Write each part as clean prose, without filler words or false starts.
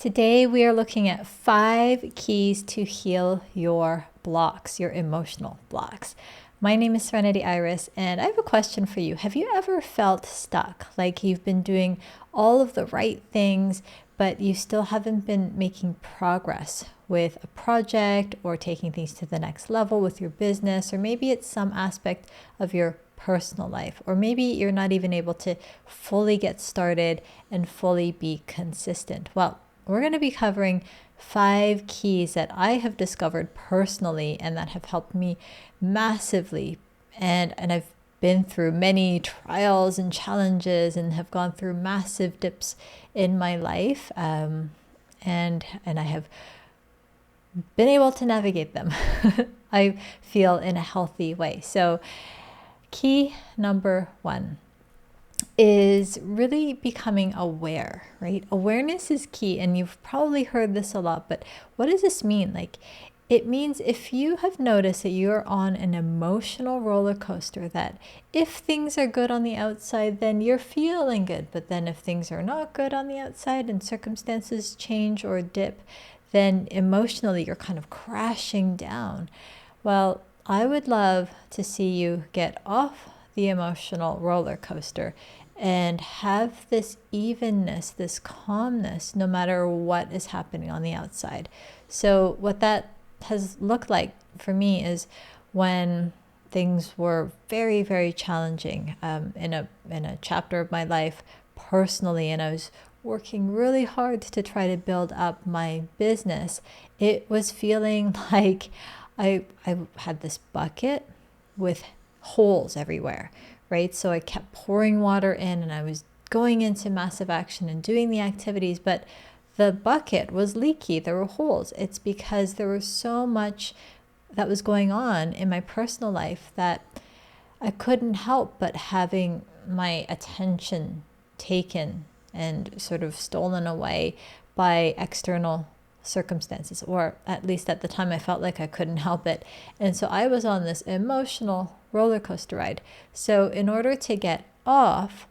Today we are looking at 5 keys to heal your blocks, your emotional blocks. My name is Serenity Iris, and I have a question for you. Have you ever felt stuck, like you've been doing all of the right things, but you still haven't been making progress with a project or taking things to the next level with your business, or maybe it's some aspect of your personal life, or maybe you're not even able to fully get started and fully be consistent? Well, we're going to be covering 5 keys that I have discovered personally and that have helped me massively. And I've been through many trials and challenges and have gone through massive dips in my life. And I have been able to navigate them, I feel, in a healthy way. So key number 1 is really becoming aware, right? Awareness is key, and you've probably heard this a lot, but what does this mean? Like, it means if you have noticed that you're on an emotional roller coaster, that if things are good on the outside, then you're feeling good, but then if things are not good on the outside and circumstances change or dip, then emotionally you're kind of crashing down. Well, I would love to see you get off the emotional roller coaster and have this evenness, this calmness, no matter what is happening on the outside. So what that has looked like for me is when things were very, very challenging in a chapter of my life personally, and I was working really hard to try to build up my business, it was feeling like I had this bucket with holes everywhere, right? So I kept pouring water in and I was going into massive action and doing the activities, but the bucket was leaky. There were holes. It's because there was so much that was going on in my personal life that I couldn't help but having my attention taken and sort of stolen away by external circumstances, or at least at the time I felt like I couldn't help it. And so I was on this emotional roller coaster ride. So in order to get off,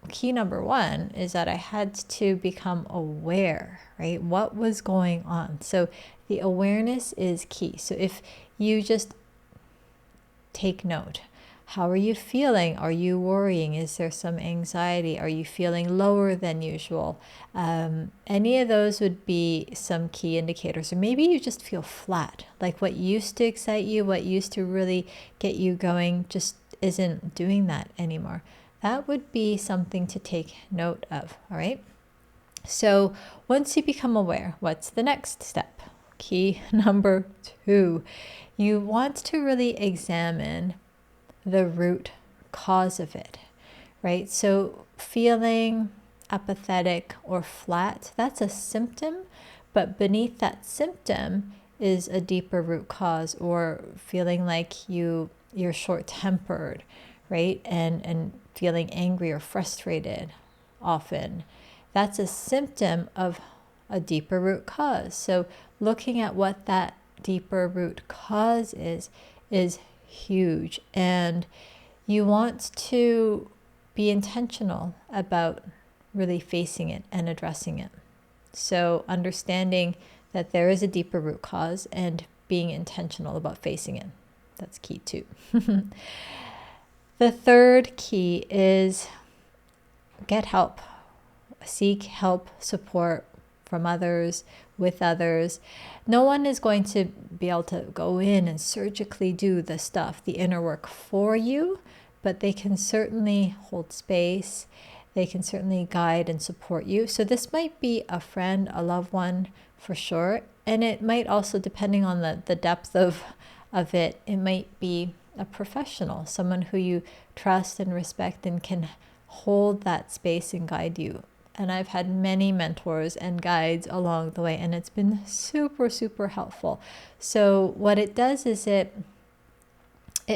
key number 1 is that I had to become aware, right? What was going on? So the awareness is key. So if you just take note, how are you feeling? Are you worrying? Is there some anxiety? Are you feeling lower than usual? Any of those would be some key indicators. Or maybe you just feel flat, like what used to excite you, what used to really get you going, just isn't doing that anymore. That would be something to take note of, all right? So once you become aware, what's the next step? Key number 2, you want to really examine the root cause of it, right? So feeling apathetic or flat, that's a symptom, but beneath that symptom is a deeper root cause, or feeling like you're short-tempered, right? And feeling angry or frustrated often. That's a symptom of a deeper root cause. So looking at what that deeper root cause is huge, and you want to be intentional about really facing it and addressing it. So understanding that there is a deeper root cause and being intentional about facing it, that's key too. The third key is get help. Seek help, support from others, with others. No one is going to be able to go in and surgically do the stuff, the inner work for you, but they can certainly hold space. They can certainly guide and support you. So this might be a friend, a loved one for sure. And it might also, depending on the depth of it, it might be a professional, someone who you trust and respect and can hold that space and guide you. And I've had many mentors and guides along the way, and it's been super, super helpful. So what it does is it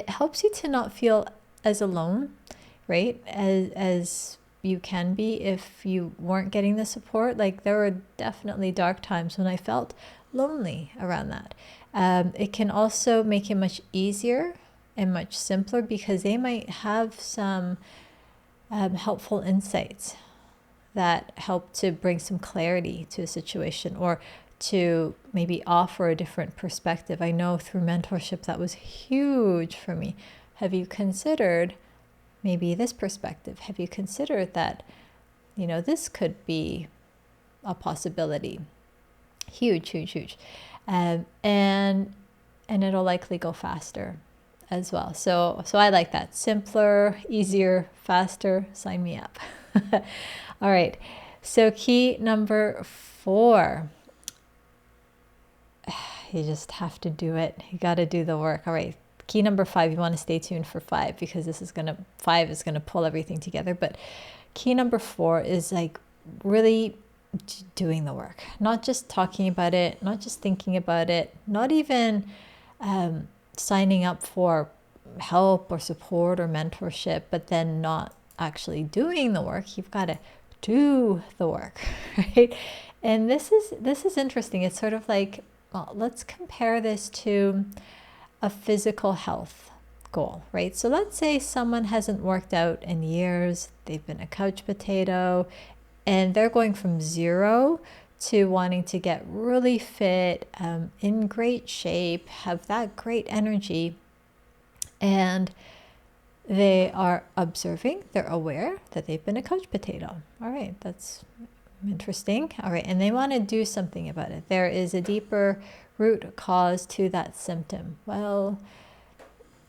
helps you to not feel as alone, right? As you can be if you weren't getting the support. Like, there were definitely dark times when I felt lonely around that. It can also make it much easier and much simpler because they might have some helpful insights that help to bring some clarity to a situation, or to maybe offer a different perspective. I know through mentorship that was huge for me. Have you considered maybe this perspective? Have you considered that, this could be a possibility? Huge, huge, huge. And it'll likely go faster as well. So I like that. Simpler, easier, faster. Sign me up. All right. So key number 4. You just have to do it. You got to do the work. All right. Key number 5, you want to stay tuned for 5, because 5 is going to pull everything together. But key number 4 is like really doing the work, not just talking about it, not just thinking about it, not even signing up for help or support or mentorship, but then not actually doing the work. You've got to do the work, right? And this is interesting. It's sort of like, well, let's compare this to a physical health goal, right? So let's say someone hasn't worked out in years, they've been a couch potato, and they're going from 0 to wanting to get really fit, in great shape, have that great energy, and they are observing, they're aware that they've been a couch potato. All right, that's interesting. All right, and they want to do something about it. There is a deeper root cause to that symptom. Well,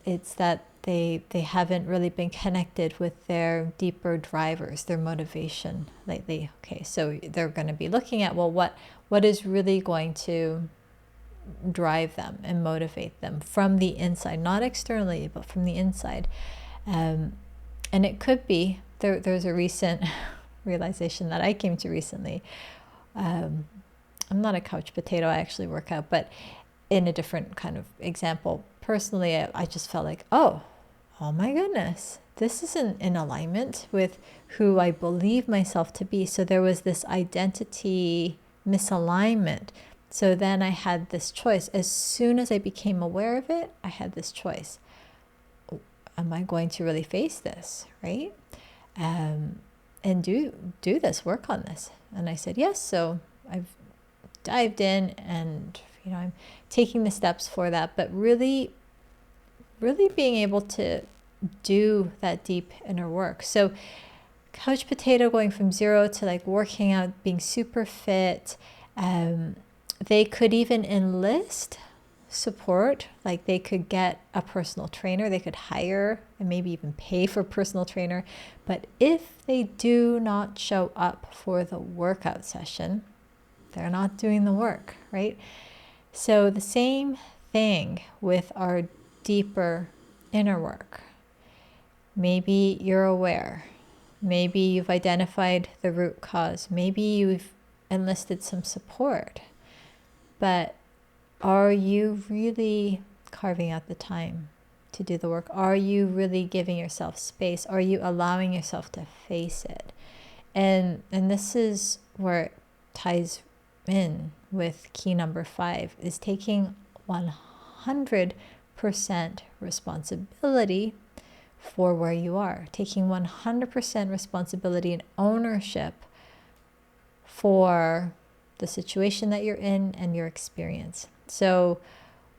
it's that they haven't really been connected with their deeper drivers, their motivation lately. Okay, so they're going to be looking at, well, what is really going to drive them and motivate them from the inside, not externally, but from the inside. And it could be, there's a recent realization that I came to recently. I'm not a couch potato, I actually work out, but in a different kind of example, personally, I just felt like, oh my goodness, this isn't in alignment with who I believe myself to be. So there was this identity misalignment. So then I had this choice. As soon as I became aware of it, I had this choice. Am I going to really face this, right? And do this, work on this? And I said yes. So I've dived in, and I'm taking the steps for that, but really being able to do that deep inner work. So couch potato, going from 0 to like working out, being super fit. They could even enlist support, like they could get a personal trainer, they could hire and maybe even pay for a personal trainer. But if they do not show up for the workout session, they're not doing the work, right? So the same thing with our deeper inner work. Maybe you're aware. Maybe you've identified the root cause. Maybe you've enlisted some support. But are you really carving out the time to do the work? Are you really giving yourself space? Are you allowing yourself to face it? And this is where it ties in with key number 5, is taking 100% responsibility for where you are, taking 100% responsibility and ownership for the situation that you're in and your experience. So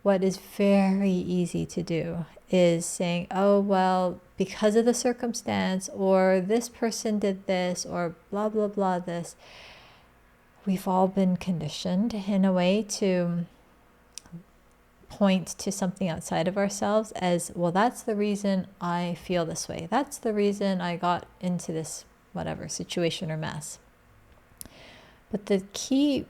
what is very easy to do is saying, oh, well, because of the circumstance, or this person did this, or blah, blah, blah, this. We've all been conditioned in a way to point to something outside of ourselves as, well, that's the reason I feel this way. That's the reason I got into this whatever situation or mess. But the key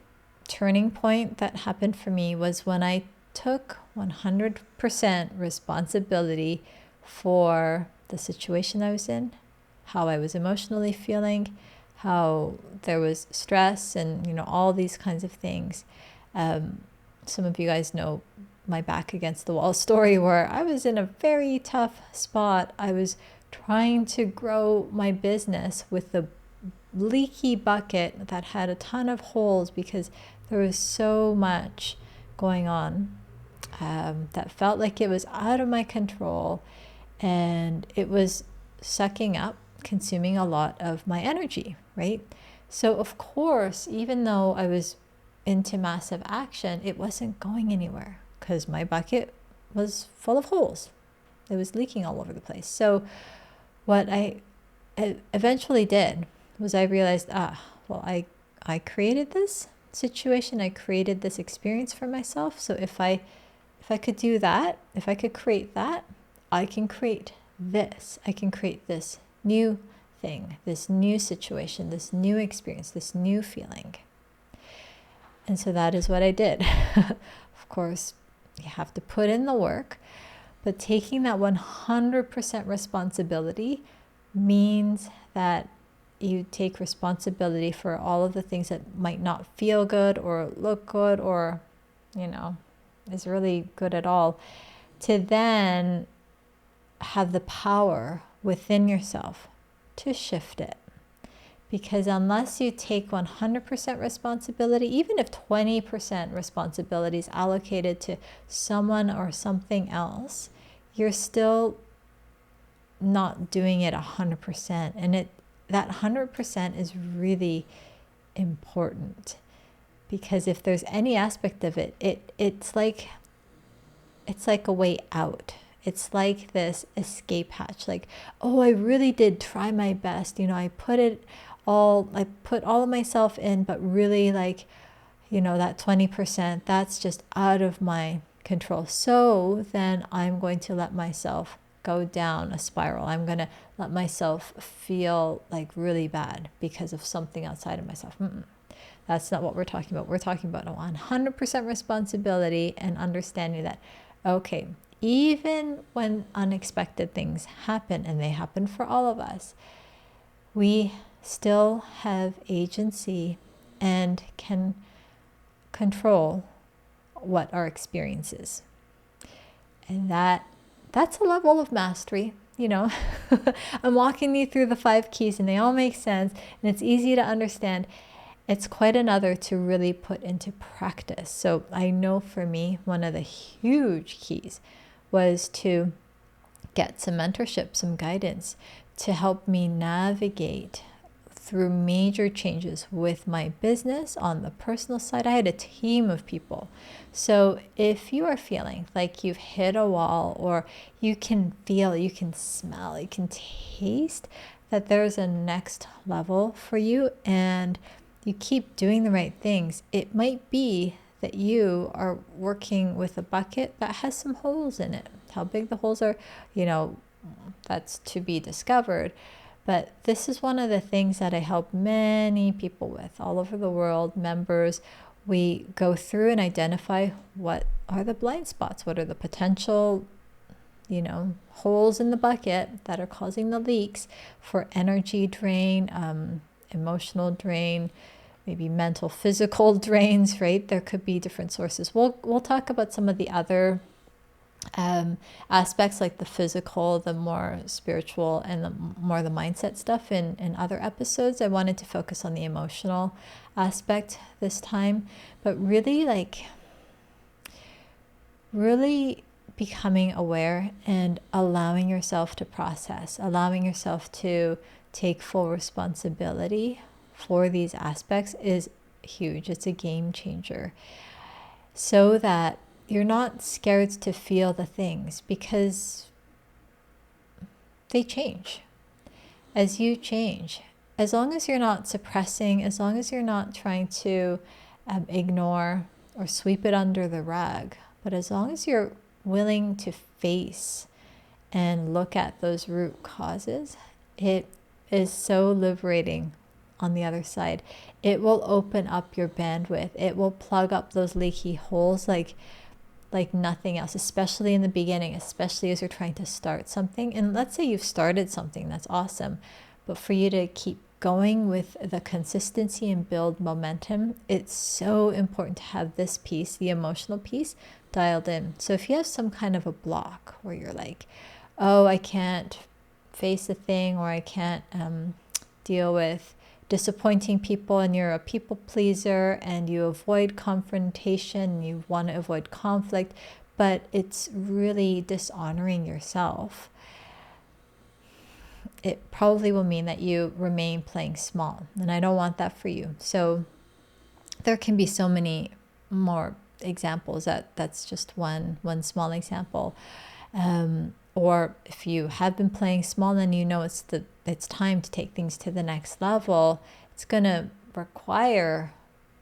turning point that happened for me was when I took 100% responsibility for the situation I was in, how I was emotionally feeling, how there was stress, and all these kinds of things. Some of you guys know my back against the wall story, where I was in a very tough spot. I was trying to grow my business with the leaky bucket that had a ton of holes because there was so much going on that felt like it was out of my control, and it was sucking up, consuming a lot of my energy, right? So of course, even though I was into massive action, it wasn't going anywhere because my bucket was full of holes. It was leaking all over the place. So what I eventually did was I realized, well, I created this situation. I created this experience for myself. So if I could do that, if I could create that, I can create this. I can create this new thing, this new situation, this new experience, this new feeling. And so that is what I did. Of course, you have to put in the work, but taking that 100% responsibility means that you take responsibility for all of the things that might not feel good or look good or, is really good at all, to then have the power within yourself to shift it. Because unless you take 100% responsibility, even if 20% responsibility is allocated to someone or something else, you're still not doing it 100%. And that 100% is really important, because if there's any aspect of it, it's like a way out. It's like this escape hatch. Like, oh, I really did try my best. I put all of myself in, but really, like, that 20%, that's just out of my control. So then I'm going to let myself go down a spiral. I'm going to let myself feel like really bad because of something outside of myself. That's not what we're talking about. We're talking about 100% responsibility and understanding that, okay, even when unexpected things happen, and they happen for all of us, we still have agency and can control what our experience is. And that's a level of mastery. I'm walking you through the 5 keys, and they all make sense, and it's easy to understand. It's quite another to really put into practice. So I know for me, one of the huge keys was to get some mentorship, some guidance to help me navigate through major changes with my business. On the personal side, I had a team of people. So if you are feeling like you've hit a wall, or you can feel, you can smell, you can taste that there's a next level for you, and you keep doing the right things, it might be that you are working with a bucket that has some holes in it. How big the holes are, that's to be discovered. But this is one of the things that I help many people with all over the world, members. We go through and identify what are the blind spots, what are the potential, holes in the bucket that are causing the leaks for energy drain, emotional drain, maybe mental, physical drains, right? There could be different sources. We'll talk about some of the other aspects, like the physical, the more spiritual, and the mindset stuff in other episodes. I wanted to focus on the emotional aspect this time, but really becoming aware and allowing yourself to process, allowing yourself to take full responsibility for these aspects is huge. It's a game changer, so that you're not scared to feel the things, because they change as you change. As long as you're not suppressing, as long as you're not trying to ignore or sweep it under the rug, but as long as you're willing to face and look at those root causes, it is so liberating. On the other side, it will open up your bandwidth. It will plug up those leaky holes like nothing else, especially in the beginning, especially as you're trying to start something. And let's say you've started something, that's awesome. But for you to keep going with the consistency and build momentum, it's so important to have this piece, the emotional piece, dialed in. So if you have some kind of a block where you're like, oh, I can't face a thing, or I can't deal with disappointing people, and you're a people pleaser and you avoid confrontation, you want to avoid conflict, but it's really dishonoring yourself, it probably will mean that you remain playing small. And I don't want that for you. So there can be so many more examples. That's just one small example. Or if you have been playing small and you know it's time to take things to the next level, it's going to require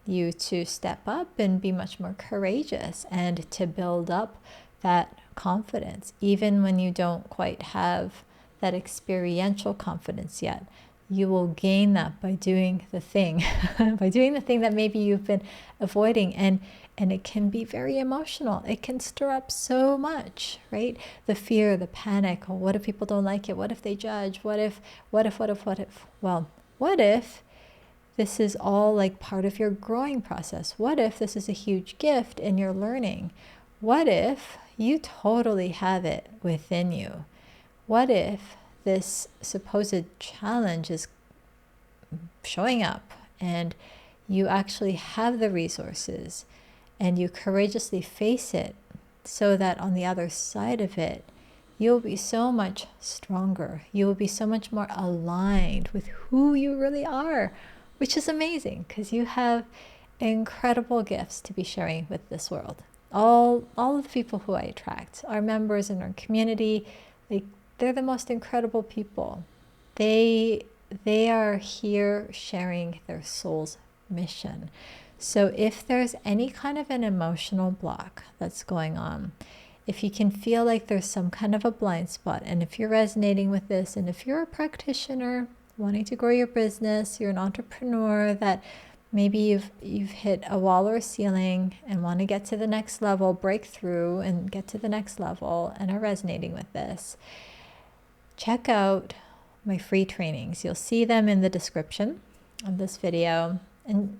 you to step up and be much more courageous and to build up that confidence, even when you don't quite have that experiential confidence yet. You will gain that by doing the thing, by doing the thing that maybe you've been avoiding. And it can be very emotional. It can stir up so much, right? The fear, the panic. Oh, what if people don't like it? What if they judge? What if? Well, what if this is all like part of your growing process? What if this is a huge gift and you're learning? What if you totally have it within you? What if this supposed challenge is showing up and you actually have the resources and you courageously face it, so that on the other side of it, you'll be so much stronger. You will be so much more aligned with who you really are, which is amazing because you have incredible gifts to be sharing with this world. All of the people who I attract, our members in our community, they're the most incredible people. They are here sharing their soul's mission. So if there's any kind of an emotional block that's going on, if you can feel like there's some kind of a blind spot, and if you're resonating with this, and if you're a practitioner wanting to grow your business, you're an entrepreneur that maybe you've hit a wall or a ceiling and want to get to the next level, break through and get to the next level, and are resonating with this, check out my free trainings. You'll see them in the description of this video, and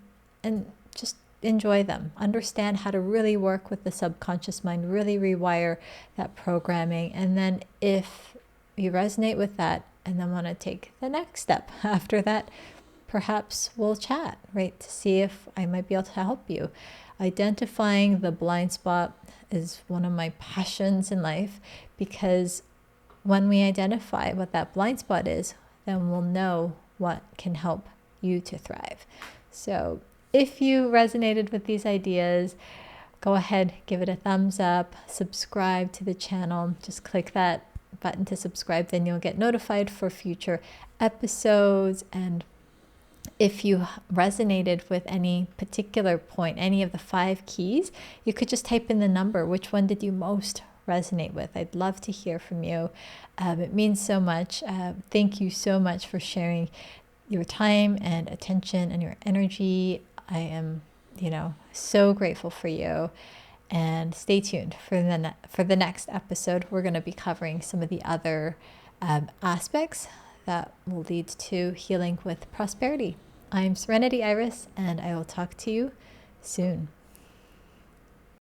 just enjoy them. Understand how to really work with the subconscious mind, really rewire that programming. And then if you resonate with that and then want to take the next step after that, perhaps we'll chat, right? To see if I might be able to help you. Identifying the blind spot is one of my passions in life, because when we identify what that blind spot is, then we'll know what can help you to thrive. So if you resonated with these ideas, go ahead, give it a thumbs up, subscribe to the channel. Just click that button to subscribe, then you'll get notified for future episodes. And if you resonated with any particular point, any of the 5 keys, you could just type in the number. Which one did you most resonate with? I'd love to hear from you. It means so much. Thank you so much for sharing your time and attention and your energy. I am, so grateful for you. And stay tuned for the next episode. We're going to be covering some of the other aspects that will lead to healing with prosperity. I'm Serenity Iris, and I will talk to you soon.